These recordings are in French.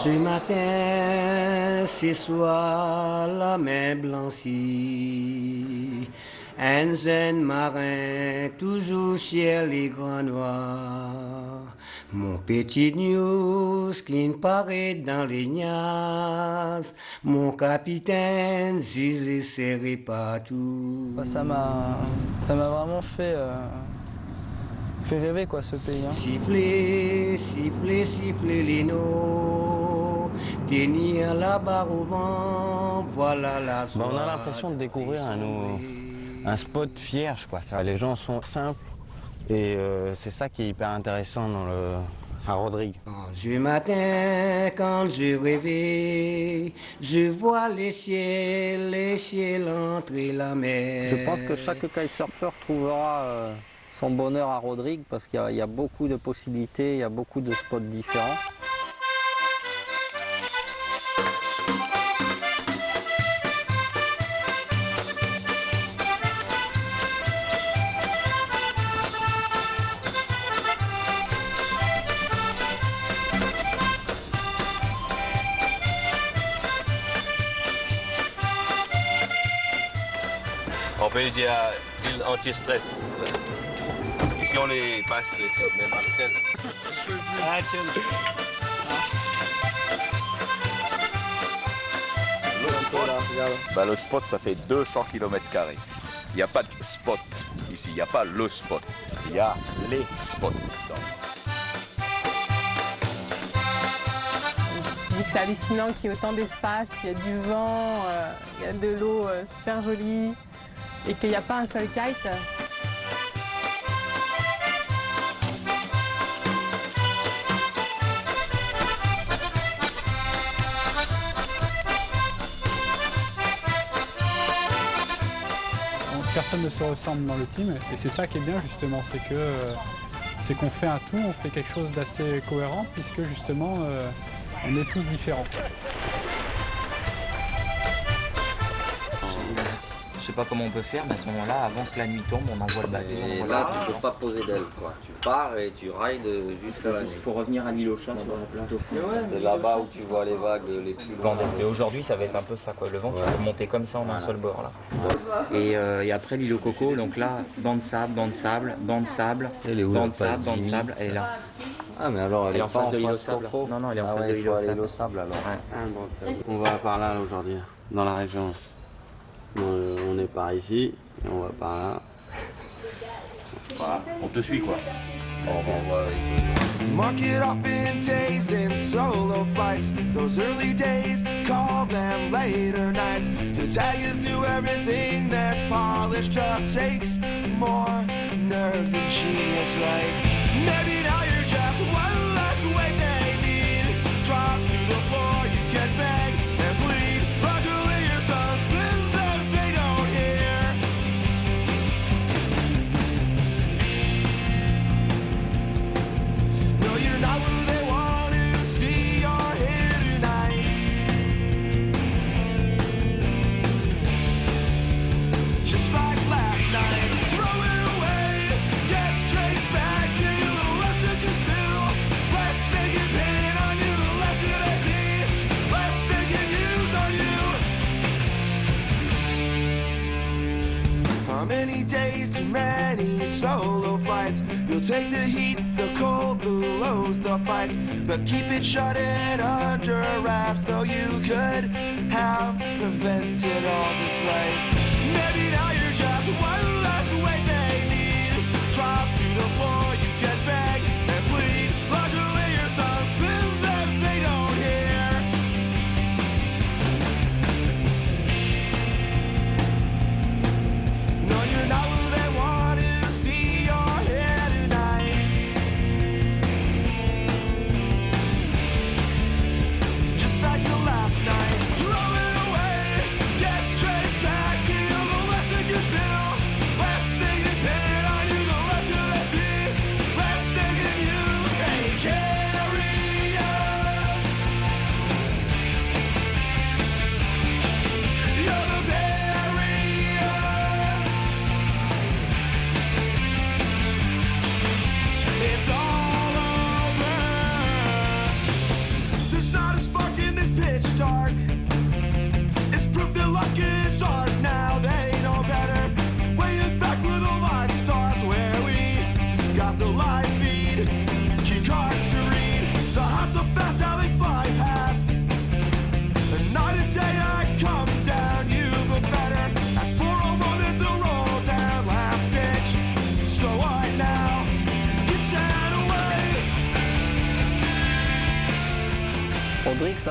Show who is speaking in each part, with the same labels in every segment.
Speaker 1: Ce matin, ce soir, la mer blanchie. Un jeune marin, toujours chez les grands noirs. Mon petit news qui paraît dans les niaises. Mon capitaine, j'ai serré partout.
Speaker 2: Ça m'a vraiment fait rêver quoi, ce pays. Hein.
Speaker 1: Siffler, siffler, siffler les notes, tenir la barre au vent, voilà la soie.
Speaker 3: On a l'impression de découvrir un spot vierge, quoi. Les gens sont simples et c'est ça qui est hyper intéressant à Rodrigue.
Speaker 1: Ce matin, quand je rêvais, je vois les ciels entrer la mer.
Speaker 2: Je pense que chaque kitesurfer trouvera son bonheur à Rodrigue parce qu'il y a beaucoup de possibilités, il y a beaucoup de spots différents.
Speaker 4: On peut dire ville anti-stress. Ici on est pas stressé, même Marcel. Le spot, ça fait 200 km². Il n'y a pas de spot ici, il n'y a pas le spot. Il y a les spots.
Speaker 5: C'est hallucinant qu'il y ait autant d'espace, il y a du vent, il y a de l'eau super jolie et qu'il n'y a pas un seul kite.
Speaker 6: Personne ne se ressemble dans le team et c'est ça qui est bien justement, c'est qu'on fait un tout, on fait quelque chose d'assez cohérent puisque justement on est tous différents.
Speaker 7: Je sais pas comment on peut faire, mais à ce moment-là, avant que la nuit tombe, on envoie le bateau.
Speaker 8: Et là, tu peux pas poser d'aile, quoi. Tu pars et tu rides jusqu'à la nuit.
Speaker 7: Il faut revenir à Nilocha sur la plage.
Speaker 8: C'est là-bas où tu vois les vagues les plus grandes.
Speaker 7: Mais aujourd'hui, ça va être un peu ça, quoi. Le vent, tu peux monter comme ça en un seul bord, là. Et après l'île au coco, donc là, banc de sable, banc de sable, banc de sable, banc de sable, banc de sable, elle est là.
Speaker 8: Ah, mais alors, elle est
Speaker 7: en
Speaker 8: pas
Speaker 7: face de l'île au
Speaker 8: face
Speaker 7: sable.
Speaker 8: Corfo.
Speaker 7: Non, elle est en
Speaker 8: Ah
Speaker 7: face de
Speaker 8: ouais, il
Speaker 7: l'île
Speaker 8: faut
Speaker 7: au
Speaker 8: aller
Speaker 7: sable.
Speaker 8: au sable alors.
Speaker 3: On va par là aujourd'hui, dans la région. On est par ici et on va par là.
Speaker 4: Voilà, on te suit quoi.
Speaker 9: Mark it off in days and solo flights. Those early days, call them later nights. Italians do everything that's polished up. Takes more nerve than genius, right? Maybe now you're just one less way they need. Drop to the floor, you can beg and plead. Luckily your son spins as they don't hear. No, you're not where they want to see. You're here tonight. Just like last night. Throw it away. Get straight back to the lessons you still. Let's make it pin on you. Let's get a piece. Let's make it use on you. How many days, too many solo flights? You'll take the heat, the cold, the lows, the fights, but keep it shut in under wraps, so you could have prevented all this right. Maybe now you're just one less way they need. Drop to the floor, you can beg and plead. Luckily your son spins as they don't hear. No, you're not who they want to see. You're here tonight. Just like the last night. Throw it away. Get straight back.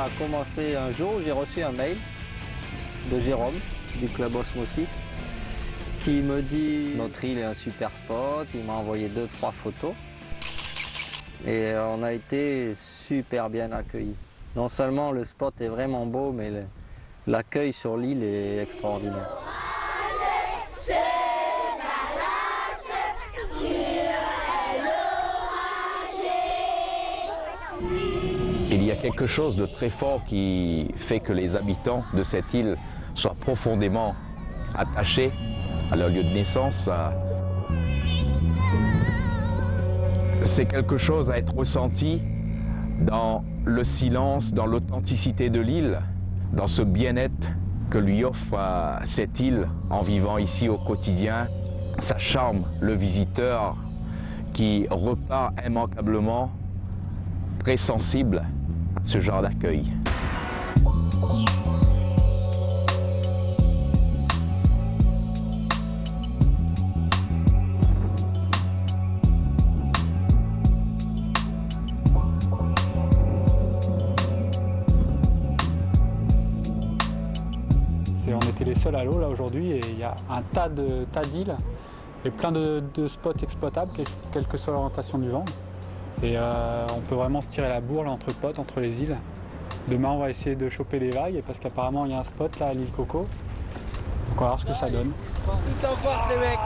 Speaker 2: a commencé un jour, j'ai reçu un mail de Jérôme du club Osmosis qui me dit notre île est un super spot, il m'a envoyé 2-3 photos et on a été super bien accueillis. Non seulement le spot est vraiment beau, mais l'accueil sur l'île est extraordinaire.
Speaker 4: Il y a quelque chose de très fort qui fait que les habitants de cette île soient profondément attachés à leur lieu de naissance. C'est quelque chose à être ressenti dans le silence, dans l'authenticité de l'île, dans ce bien-être que lui offre cette île en vivant ici au quotidien. Ça charme le visiteur qui repart immanquablement très sensible à ce genre d'accueil.
Speaker 6: On était les seuls à l'eau là aujourd'hui et il y a un tas d'îles et plein de spots exploitables, quelle que soit l'orientation du vent. Et on peut vraiment se tirer la bourre là, entre potes, entre les îles. Demain on va essayer de choper les vagues parce qu'apparemment il y a un spot là à l'île Coco. Donc on va voir ce que ça donne.
Speaker 1: Tout en force les mecs.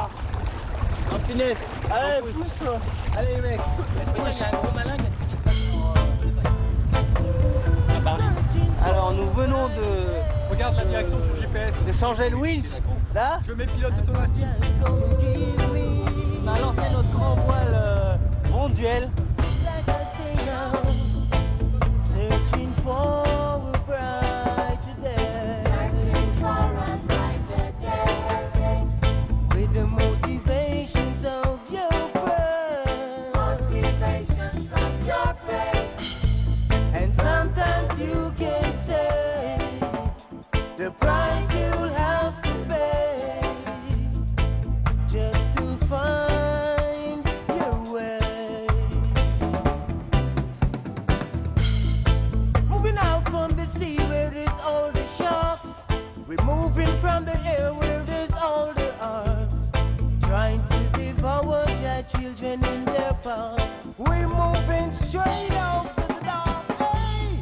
Speaker 1: En finesse. Allez, pousse-toi. Allez les mecs. Il y a un gros malin Alors nous venons de...
Speaker 6: Regarde la direction sur GPS.
Speaker 1: De changer Louis. Là.
Speaker 6: Je mets pilote automatique.
Speaker 1: On a lancé notre grand voile mondial. Children in their path, we're moving straight out to the dark, hey,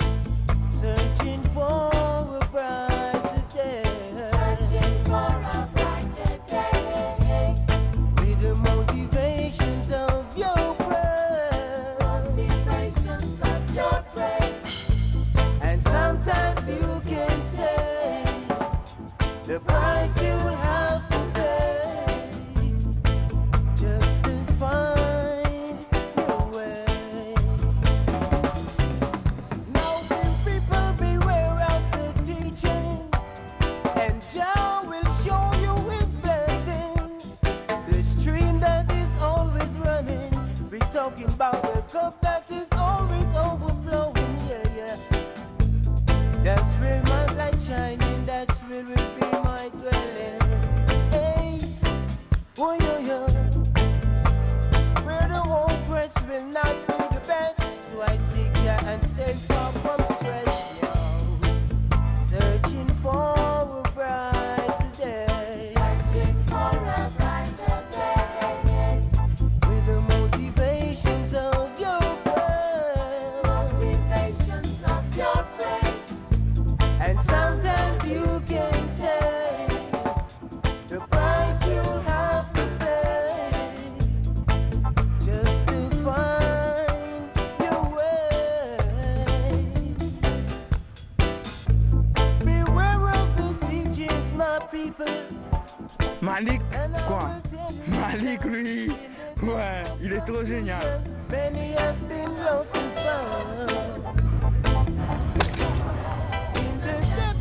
Speaker 1: searching for a brighter day, searching for a brighter day, with the motivations of your prayer, motivations of your prayer, and sometimes you can say the price you have to pay. Talking about the cup that is always overflowing, yeah, yeah. That's where my light shining, that's where will be my dwelling. Hey, oh yo yo, where the oppressed will not be the best. So I seek ya and stay far from stress, yo. Searching for a brighter day, searching for a brighter day, with the motivations of your prayer, motivations of your prayer, and sometimes you can take the price you have to pay just to find your way. Beware of the teachings, my people.
Speaker 10: Malik, quoi? Malik, lui, ouais, il est trop génial.
Speaker 1: Many have been lost and found.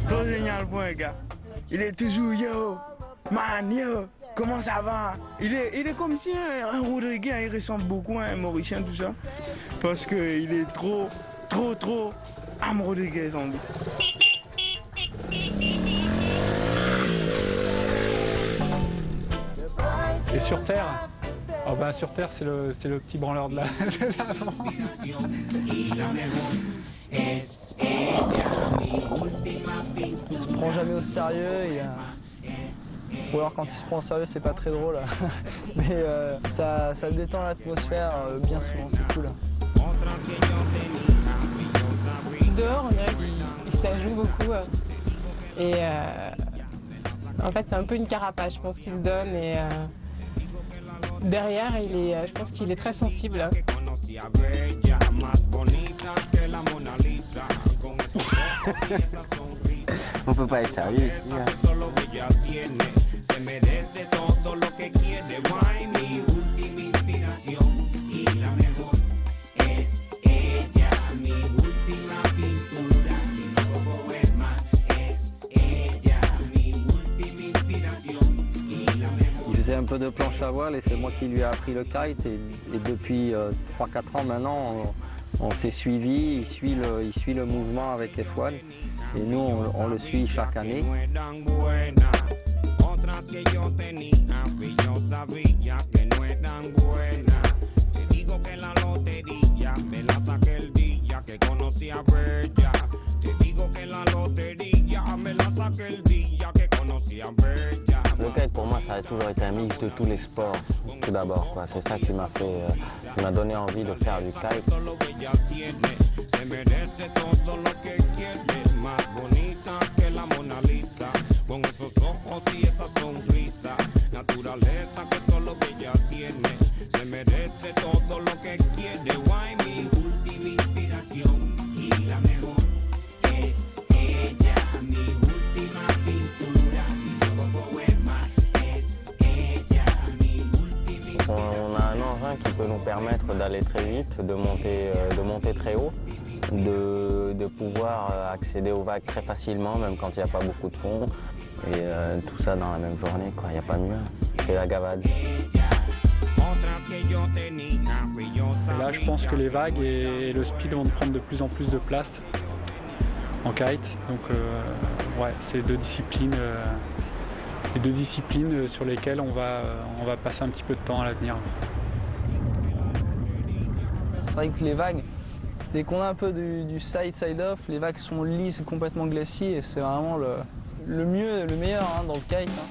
Speaker 10: Trop génial pour un gars. Il est toujours yo, man, yo, comment ça va? Il est comme si un Rodriguez, il ressemble beaucoup à un Mauricien, tout ça. Parce qu'il est trop Am Rodriguez en lui.
Speaker 6: Et sur Terre, oh ben sur Terre c'est le petit branleur de la France.
Speaker 11: Il se prend jamais au sérieux. Ou alors quand il se prend au sérieux, c'est pas très drôle. Mais ça détend l'atmosphère bien souvent, c'est cool.
Speaker 5: Dehors, on dirait qu'il ça joue beaucoup. Et en fait, c'est un peu une carapace, je pense qu'il donne. Et derrière, je pense qu'il est très sensible.
Speaker 3: On peut pas être sérieux ici. Hein.
Speaker 2: Il faisait un peu de planche à voile et c'est moi qui lui ai appris le kite et depuis 3-4 ans maintenant on s'est suivi, il suit le mouvement avec F1 et nous on le suit chaque année.
Speaker 3: Le kite pour moi ça a toujours été un mix de tous les sports tout d'abord quoi. C'est ça qui m'a donné envie de faire du kite. Qui peut nous permettre d'aller très vite, de monter très haut, de pouvoir accéder aux vagues très facilement, même quand il n'y a pas beaucoup de fond, et tout ça dans la même journée, quoi. Il n'y a pas mieux, c'est la gavade.
Speaker 6: Et là, je pense que les vagues et le speed vont prendre de plus en plus de place en kite, donc ouais, c'est deux disciplines sur lesquelles on va passer un petit peu de temps à l'avenir.
Speaker 11: C'est vrai que les vagues, dès qu'on a un peu du side-off, les vagues sont lisses, complètement glacis et c'est vraiment le meilleur hein, dans le kite. Hein.